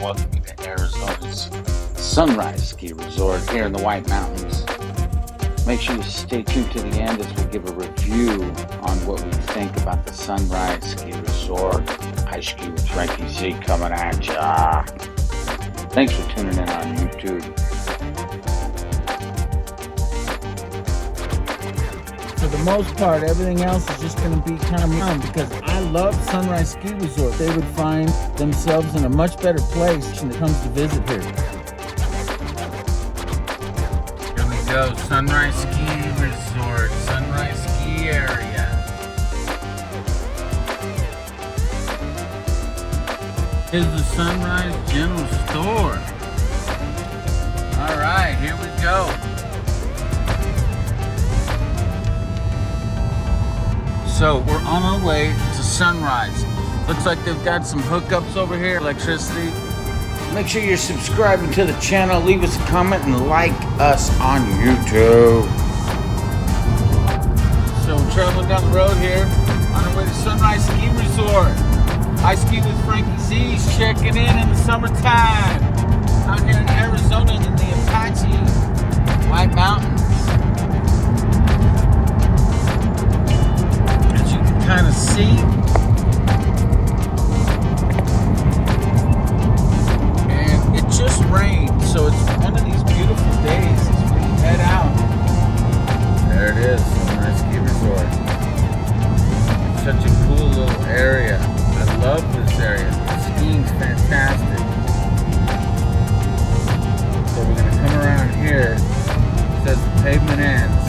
welcome you to Arizona's Sunrise Ski Resort here in the White Mountains. Make sure you stay tuned to the end as we give a review on what we think about the Sunrise Ski Resort. I ski with Frankie Z coming at ya. Thanks for tuning in on YouTube. For the most part, everything else is just going to be kind of down because I love Sunrise Ski Resort. They would find themselves in a much better place when it comes to visit here. Here we go, Sunrise Ski Resort, Sunrise Ski Area. Here's the Sunrise General Store. All right, here we go. So we're on our way to Sunrise. Looks like they've got some hookups over here, electricity. Make sure you're subscribing to the channel, leave us a comment, and like us on YouTube. So we're traveling down the road here on our way to Sunrise Ski Resort. I ski with Frankie Z, checking in the summertime. Out here in Arizona in the Apache White Mountains. Kind of see. And it just rained, so it's one of these beautiful days as we head out. There it is, Sunrise Ski Resort. It's such a cool little area. I love this area. The skiing's fantastic. So we're gonna come around here. It says the pavement ends.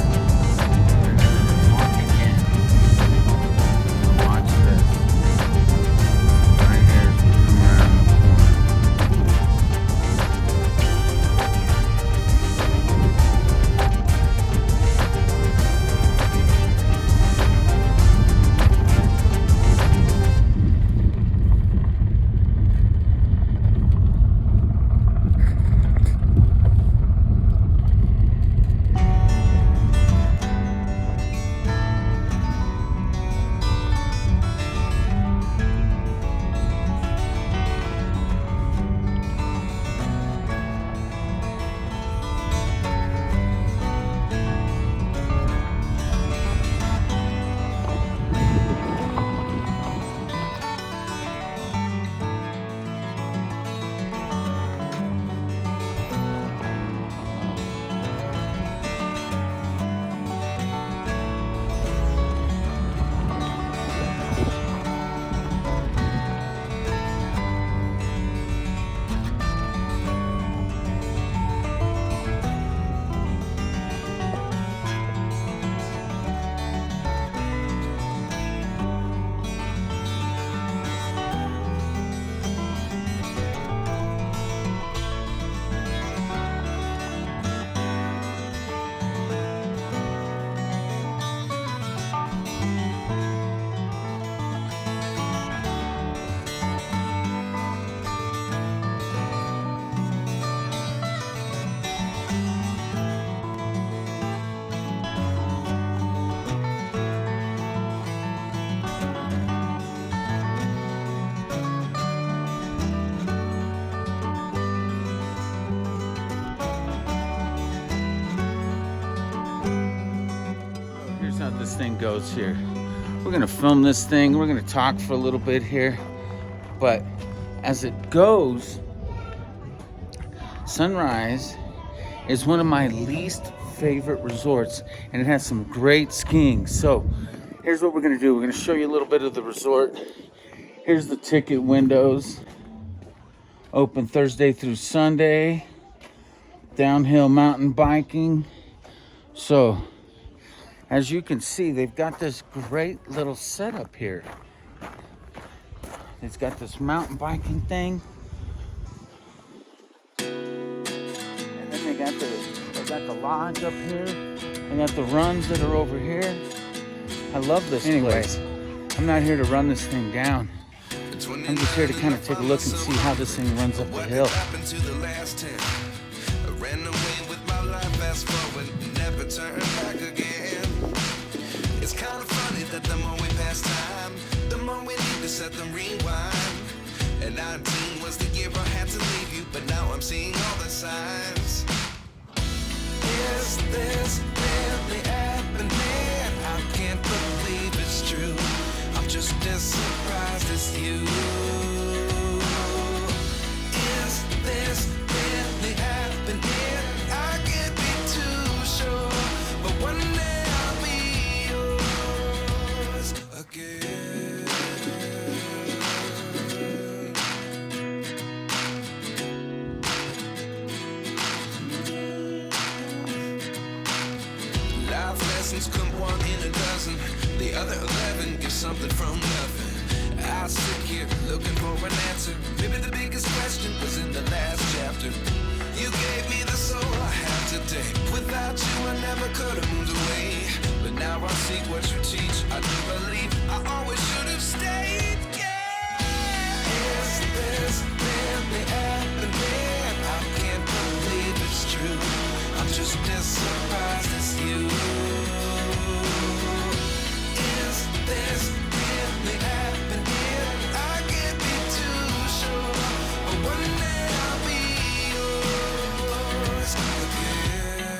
How this thing goes here. We're gonna film this thing. We're gonna talk for a little bit here, but as it goes, Sunrise is one of my least favorite resorts, and it has some great skiing. So here's what we're gonna do. We're gonna show you a little bit of the resort. Here's the ticket windows. Open Thursday through Sunday. Downhill mountain biking. So as you can see, they've got this great little setup here. It's got this mountain biking thing. And then they got the lodge up here. They got the runs that are over here. I love this place. I'm not here to run this thing down. I'm just here to kind of take a look and see how this thing runs up the hill. It's kind of funny that the more we pass time, the more we need to set the rewind. And 19 was the year I had to leave you, but now I'm seeing all the signs. Is this really happening? I can't believe it's true. I'm just as surprised as you. Is this really happening? I can't be too sure, but one day I'll be yours again. Life lessons come one in a dozen. The other 11 give something from nothing. I sit here looking for an answer. Maybe the biggest question was in the last chapter. You gave me the soul I have today. Without you I never could have moved away. But now I see what you teach. I do believe I always should have stayed. Yeah. Is this really happening? I can't believe it's true. I'm just as surprised as you. Is this really happening? I can't be too sure, but one day I'll be yours again.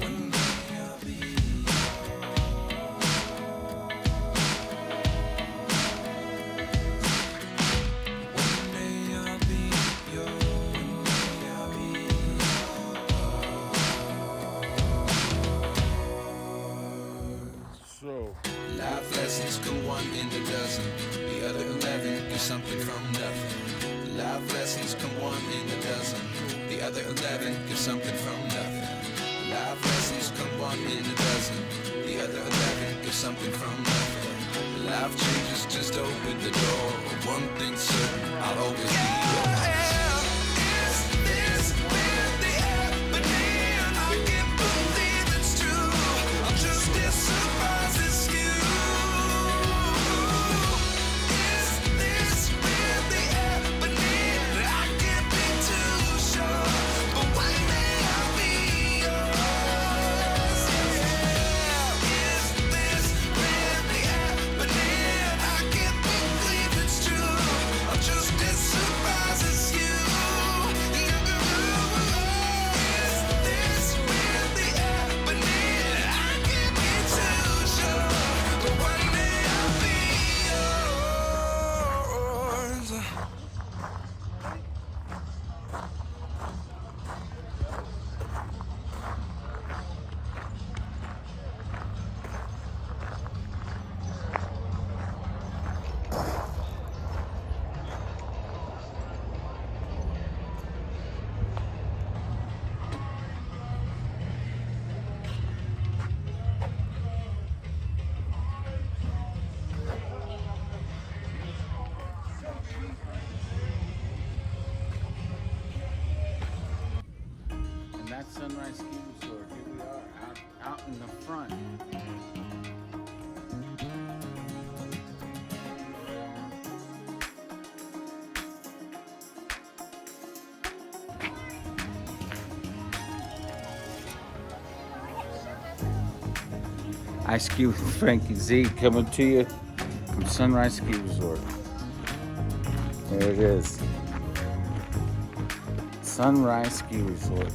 One day I'll be One day I'll be yours. One day I'll be So, Life lessons come one in a dozen. The other 11 get something from nothing. Life lessons come one in a dozen. The other 11 get something from nothing. Life lessons come one in a dozen. The other 11 get something from nothing. Life changes just open the door. One thing's certain, I'll always be yours. Is this really happening? I can't believe it's true. I'm just as surprised as you. Is this really happening? I can't be too sure, but one day I'll be yours. Is this really happening? I can't believe it's true. I'm just as surprised as you. Is this really happening? I can't be too sure, but one day I'll be yours. and that's Sunrise Ski Resort. Here we are, out in the front. I ski with Frankie Z coming to you from Sunrise Ski Resort. There it is. Sunrise Ski Resort.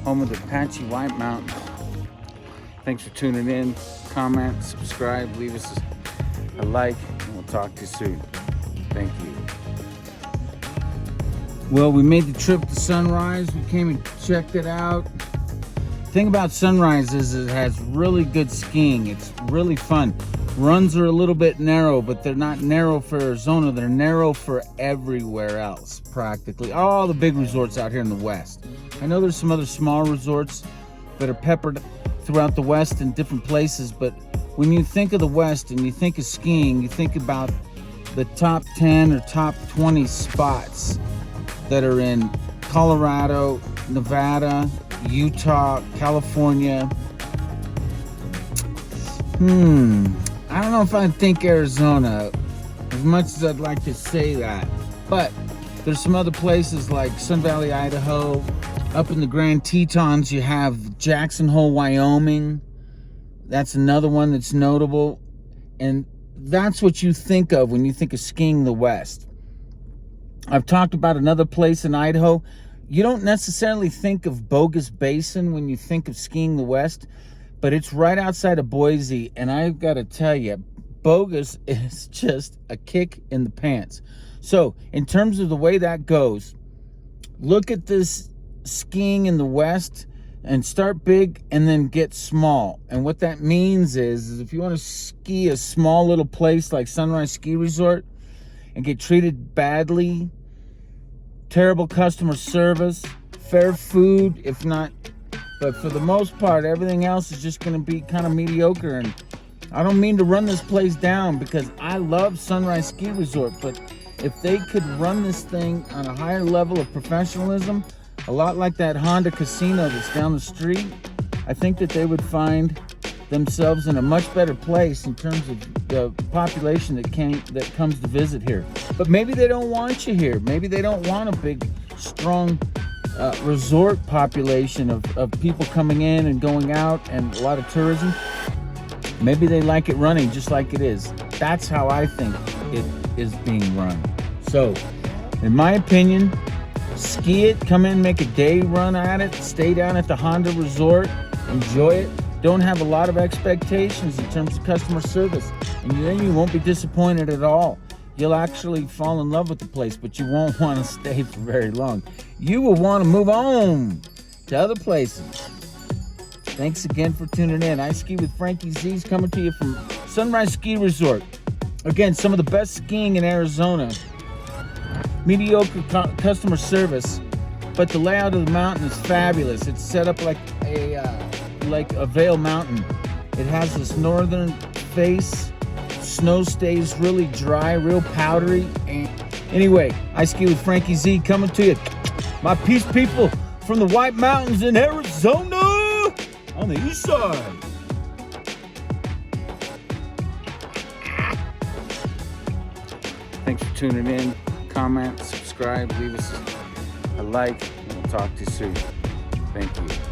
Home of the Apache White Mountains. Thanks for tuning in. Comment, subscribe, leave us a like, and we'll talk to you soon. Thank you. Well, we made the trip to Sunrise. We came and checked it out. The thing about Sunrise is it has really good skiing. It's really fun. Runs are a little bit narrow, but they're not narrow for Arizona. They're narrow for everywhere else, practically. All the big resorts out here in the West. I know there's some other small resorts that are peppered throughout the West in different places, but when you think of the West and you think of skiing, you think about the top 10 or top 20 spots that are in Colorado, Nevada, Utah, California. I don't know if I think Arizona, as much as I'd like to say that, but there's some other places like Sun Valley, Idaho. Up in the Grand Tetons, you have Jackson Hole, Wyoming. That's another one that's notable. And that's what you think of when you think of skiing the West. I've talked about another place in Idaho. You don't necessarily think of Bogus Basin when you think of skiing the West, but it's right outside of Boise, and I've got to tell you, Bogus is just a kick in the pants. So in terms of the way that goes, look at this skiing in the West and start big and then get small. And what that means is if you want to ski a small little place like Sunrise Ski Resort and get treated badly, terrible customer service, fair food, if not, but for the most part, everything else is just going to be kind of mediocre. And I don't mean to run this place down because I love Sunrise Ski Resort, but if they could run this thing on a higher level of professionalism, a lot like that Honda casino that's down the street, I think that they would find themselves in a much better place in terms of the population that comes to visit here. But maybe they don't want you here. Maybe they don't want a big, strong resort population of people coming in and going out and a lot of tourism. Maybe they like it running just like it is. That's how I think it is being run. So, in my opinion, ski it, come in, make a day run at it, stay down at the Honda Resort, enjoy it. Don't have a lot of expectations in terms of customer service, and then you won't be disappointed at all. You'll actually fall in love with the place, but you won't want to stay for very long. You will want to move on to other places. Thanks again for tuning in. I Ski with Frankie Z coming to you from Sunrise Ski Resort. Again, some of the best skiing in Arizona. Mediocre customer service, but the layout of the mountain is fabulous. It's set up like a Vail Mountain. It has this northern face. Snow stays really dry, real powdery. And anyway, I Ski with Frankie Z coming to you. My peace people from the White Mountains in Arizona on the east side. Thanks for tuning in. Comment, subscribe, leave us a like, and we'll talk to you soon. Thank you.